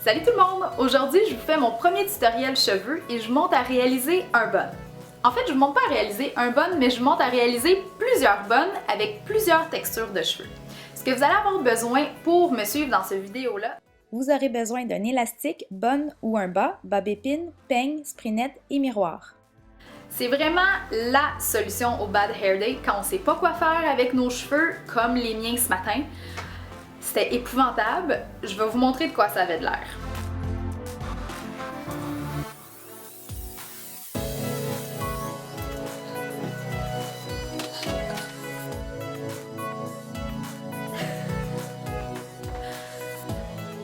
Salut tout le monde! Aujourd'hui, je vous fais mon premier tutoriel cheveux et je monte à réaliser un bun. En fait, je ne monte pas à réaliser un bun, mais je monte à réaliser plusieurs buns avec plusieurs textures de cheveux. Ce que vous allez avoir besoin pour me suivre dans cette vidéo-là, vous aurez besoin d'un élastique, bun ou un bas, bob-épine, peigne, sprinette et miroir. c'est vraiment la solution au bad hair day quand on ne sait pas quoi faire avec nos cheveux, comme les miens ce matin. C'était épouvantable. Je vais vous montrer de quoi ça avait de l'air.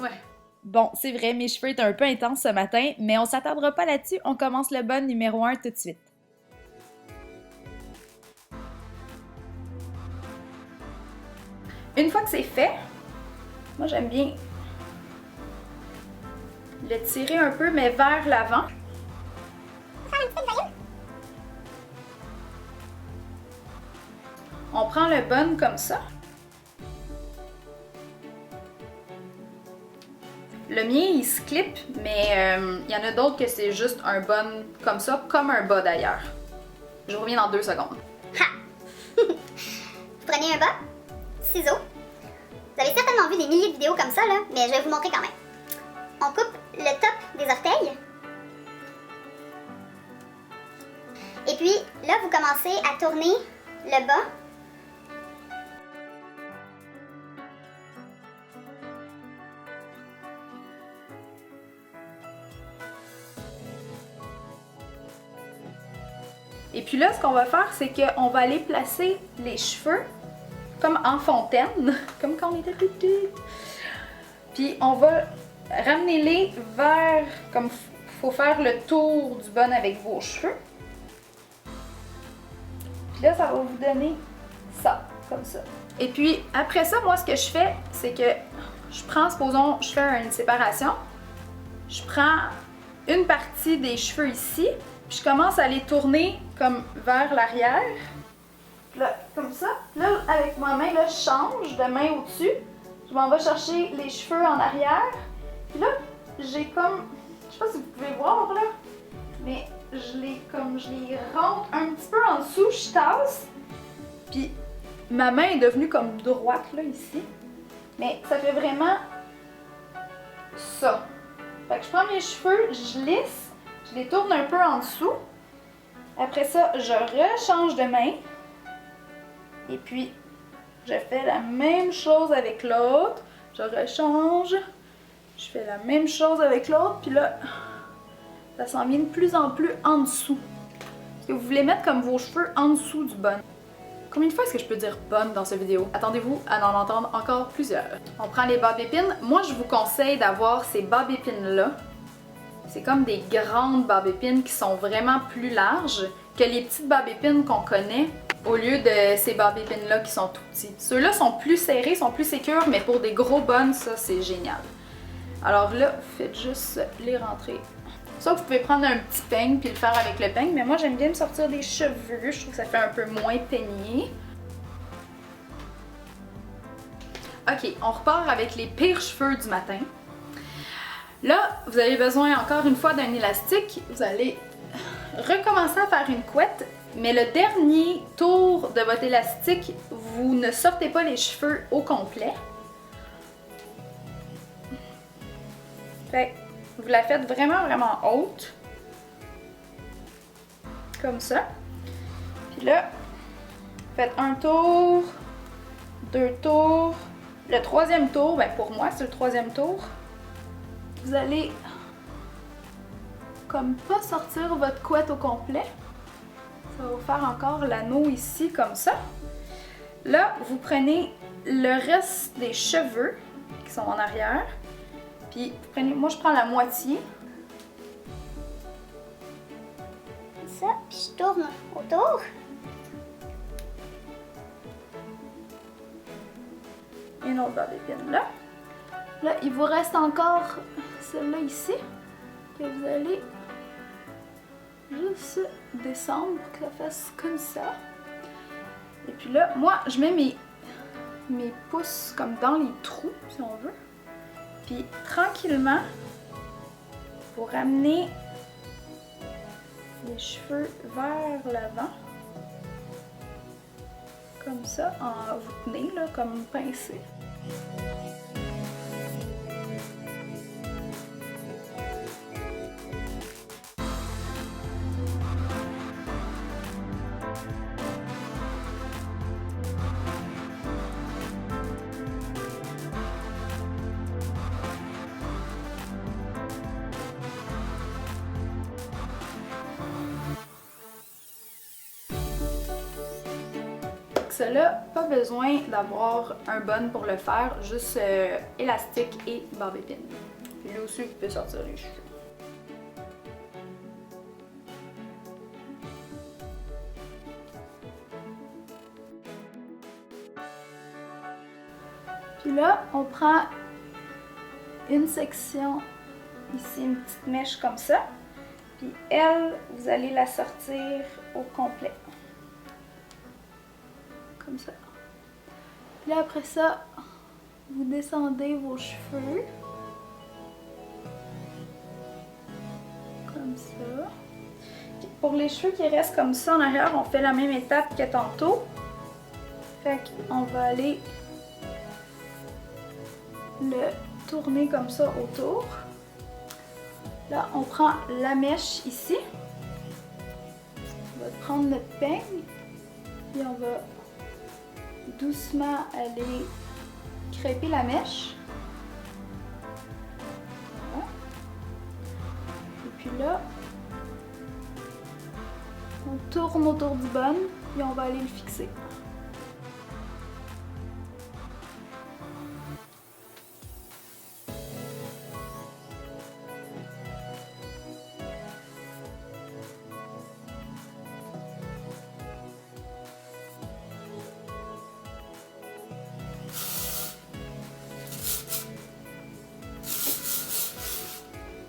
Ouais. Bon, c'est vrai, mes cheveux étaient un peu intenses ce matin, mais on s'attardera pas là-dessus, on commence le bun numéro 1 tout de suite. Une fois que c'est fait, moi j'aime bien le tirer un peu, mais vers l'avant. On prend le bun comme ça. Le mien, il se clip, mais il y en a d'autres que c'est juste un bun comme ça, comme un bas d'ailleurs. Je reviens dans 2 secondes. Ha! Vous prenez un bas, ciseaux. Vous avez certainement vu des milliers de vidéos comme ça, là, mais je vais vous montrer quand même. On coupe le top des orteils. Et puis, là, vous commencez à tourner le bas. Et puis là, ce qu'on va faire, c'est qu'on va aller placer les cheveux comme en fontaine, comme quand on était plus petit. Puis on va ramener-les vers, comme il faut faire le tour du bun avec vos cheveux. Puis là, ça va vous donner ça, comme ça. Et puis après ça, moi, ce que je fais, c'est que je prends, supposons, je fais une séparation. Je prends une partie des cheveux ici, puis je commence à les tourner comme vers l'arrière. Là, comme ça. Là, avec ma main, là, je change de main au-dessus. Je m'en vais chercher les cheveux en arrière. Puis là, j'ai comme, je sais pas si vous pouvez voir là, mais je les rentre un petit peu en dessous, je tasse. Puis ma main est devenue comme droite là, ici. Mais ça fait vraiment ça. Fait que je prends mes cheveux, je lisse, je les tourne un peu en dessous. Après ça, je rechange de main. Et puis, je fais la même chose avec l'autre. Je rechange. Je fais la même chose avec l'autre. Puis là, ça s'en vient de plus en plus en dessous. Parce que vous voulez mettre comme vos cheveux en dessous du bun. Combien de fois est-ce que je peux dire bun dans cette vidéo? Attendez-vous à en entendre encore plusieurs. On prend les bob-épines. Moi, je vous conseille d'avoir ces bob-épines-là. C'est comme des grandes bob-épines qui sont vraiment plus larges que les petites bob-épines qu'on connaît, au lieu de ces bob-épines-là qui sont tout petits. Ceux-là sont plus serrés, sont plus sécures, mais pour des gros buns, ça, c'est génial. Alors là, faites juste les rentrer. Ça, vous pouvez prendre un petit peigne puis le faire avec le peigne, mais moi, j'aime bien me sortir des cheveux. Je trouve que ça fait un peu moins peigné. Ok, on repart avec les pires cheveux du matin. Là, vous avez besoin encore une fois d'un élastique. Vous allez recommencer à faire une couette, mais le dernier tour de votre élastique, vous ne sortez pas les cheveux au complet. Fait que vous la faites vraiment, vraiment haute. Comme ça. Puis là, faites un tour, 2 tours. Le troisième tour, ben pour moi, c'est le troisième tour. Vous allez comme pas sortir votre couette au complet. Ça va vous faire encore l'anneau ici comme ça. Là, vous prenez le reste des cheveux qui sont en arrière. Puis vous prenez, moi je prends la moitié. Ça, puis je tourne autour. Une autre bob-épine là. Là, il vous reste encore celle-là ici, que vous allez juste descendre pour que ça fasse comme ça. Et puis là, moi, je mets mes pouces comme dans les trous, si on veut. Puis tranquillement, vous ramenez les cheveux vers l'avant. Comme ça, vous tenez là, comme une pincée. Cela, pas besoin d'avoir un bun pour le faire, juste élastique et barbe épine. Puis là aussi, vous pouvez sortir les cheveux. Puis là, on prend une section, ici une petite mèche comme ça. Puis elle, vous allez la sortir au complet. Comme ça. Puis là, après ça, vous descendez vos cheveux. Comme ça. Puis pour les cheveux qui restent comme ça en arrière, on fait la même étape que tantôt. Fait qu'on va aller le tourner comme ça autour. Là, on prend la mèche ici. On va prendre notre peigne. Puis on va doucement aller crêper la mèche. Voilà. Et puis là, on tourne autour du bun et on va aller le fixer.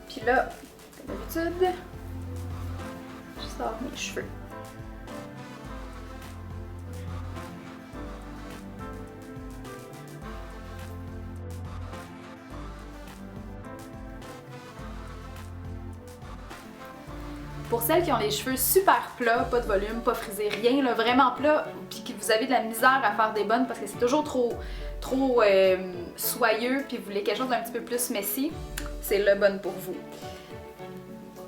Puis là, comme d'habitude, je sors mes cheveux. Pour celles qui ont les cheveux super plats, pas de volume, pas frisé, rien, là, vraiment plat, puis que vous avez de la misère à faire des bonnes parce que c'est toujours trop soyeux, puis vous voulez quelque chose d'un petit peu plus messy, c'est le bon pour vous.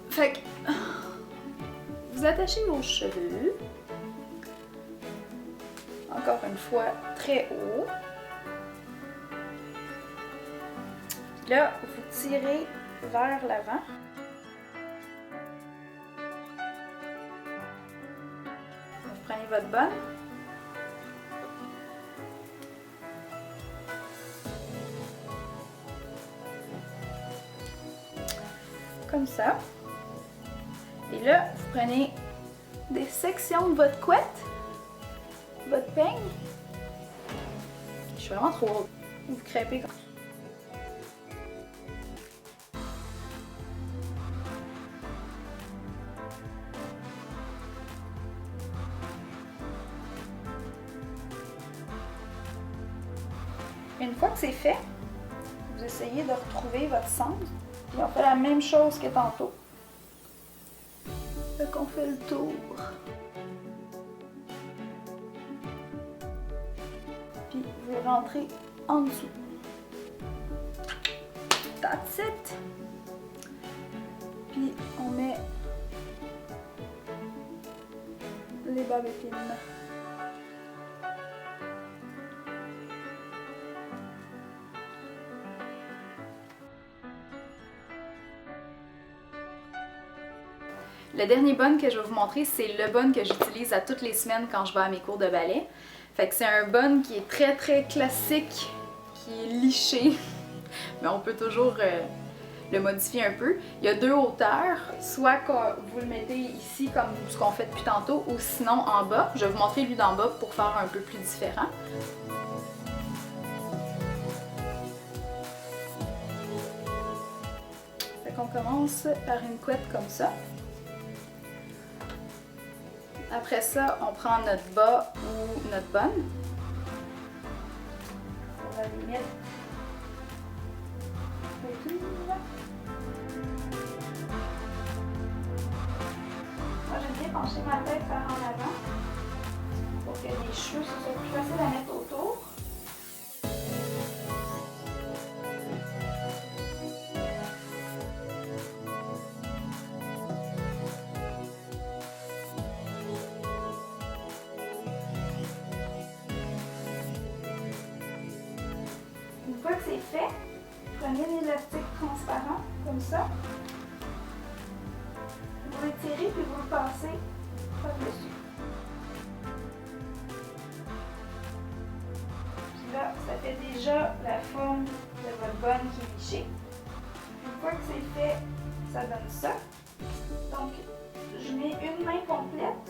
Fait que vous attachez vos cheveux, encore une fois très haut. Puis là, vous tirez vers l'avant. Vous prenez votre bonne. Comme ça. Et là, vous prenez des sections de votre couette, votre peigne. Je suis vraiment trop haute. Vous crêpez comme ça. Une fois que c'est fait, vous essayez de retrouver votre centre. Puis on fait la même chose que tantôt. Fait qu'on fait le tour. Puis vous rentrez en dessous. That's it! Puis on met les barbes épines. Le dernier bun que je vais vous montrer, c'est le bun que j'utilise à toutes les semaines quand je vais à mes cours de ballet. Fait que c'est un bun qui est très très classique, qui est liché, mais on peut toujours le modifier un peu. Il y a deux hauteurs, soit que vous le mettez ici comme ce qu'on fait depuis tantôt, ou sinon en bas. Je vais vous montrer lui d'en bas pour faire un peu plus différent. Fait qu'on commence par une couette comme ça. Après ça, on prend notre bas ou notre bonne. On va les mettre pencher ma tête par en avant pour que les cheveux ce soit plus facile à mettre autour. Une fois que c'est fait, prenez l'élastique transparent comme ça. Vous l'étirez puis vous le passez par-dessus. Puis là, ça fait déjà la forme de votre bonne qui est lichée. Une fois que c'est fait, ça donne ça. Donc, je mets une main complète.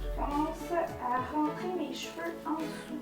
Je commence à rentrer mes cheveux en dessous.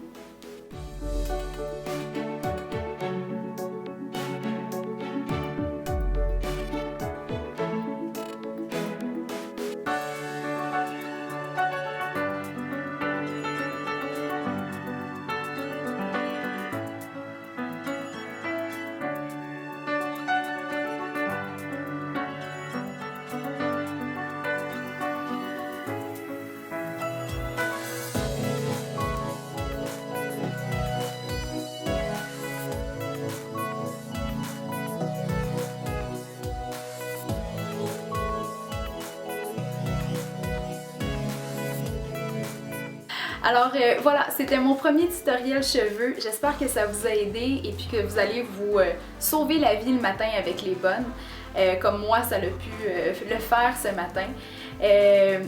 Alors voilà, c'était mon premier tutoriel cheveux. J'espère que ça vous a aidé et puis que vous allez vous sauver la vie le matin avec les bonnes, comme moi ça l'a pu le faire ce matin.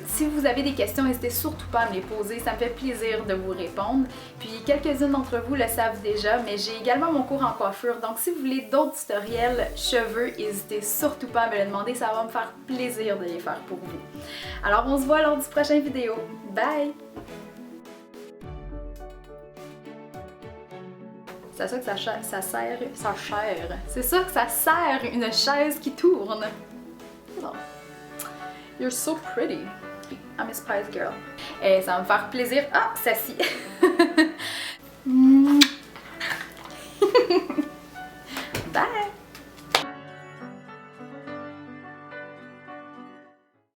Si vous avez des questions, n'hésitez surtout pas à me les poser, ça me fait plaisir de vous répondre. Puis quelques-unes d'entre vous le savent déjà, mais j'ai également mon cours en coiffure, donc si vous voulez d'autres tutoriels cheveux, n'hésitez surtout pas à me le demander, ça va me faire plaisir de les faire pour vous. Alors on se voit lors du prochain vidéo. Bye! C'est ça que ça sert, c'est ça que ça sert une chaise qui tourne. Oh. You're so pretty. I'm a Spice Girl. Et ça va me faire plaisir. Ah, ça-ci.